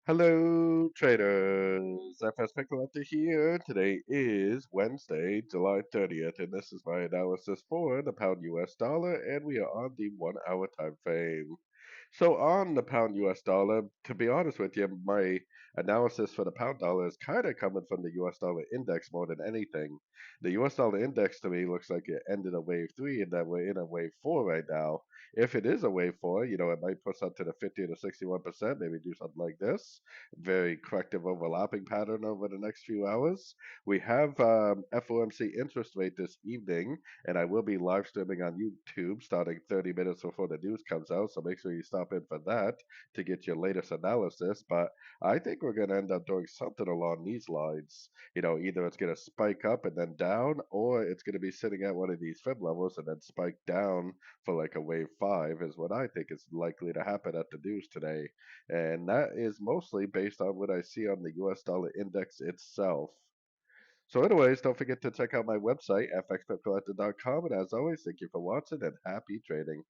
Hello, traders. FX Pip Collector here. Today is Wednesday, July 30th, and this is my analysis for the pound US dollar, and we are on the 1 hour time frame. So, on the pound US dollar, to be honest with you, my analysis for the pound dollar is kind of coming from the US dollar index more than anything. The US dollar index to me looks like it ended a wave three, and that we're in a wave four right now. If it is a wave four, it might push up to the 50 to 61%, maybe do something like this. Very corrective overlapping pattern over the next few hours. We have FOMC interest rate this evening, and I will be live streaming on YouTube starting 30 minutes before the news comes out. So make sure you stop in for that to get your latest analysis. But I think we're going to end up doing something along these lines. Either it's going to spike up and then down, or it's going to be sitting at one of these fib levels and then spike down for like a wave five, is what I think is likely to happen at the news today. And that is mostly based on what I see on the US dollar index itself. So, anyways, don't forget to check out my website, fxpipcollector.com. And as always, thank you for watching and happy trading.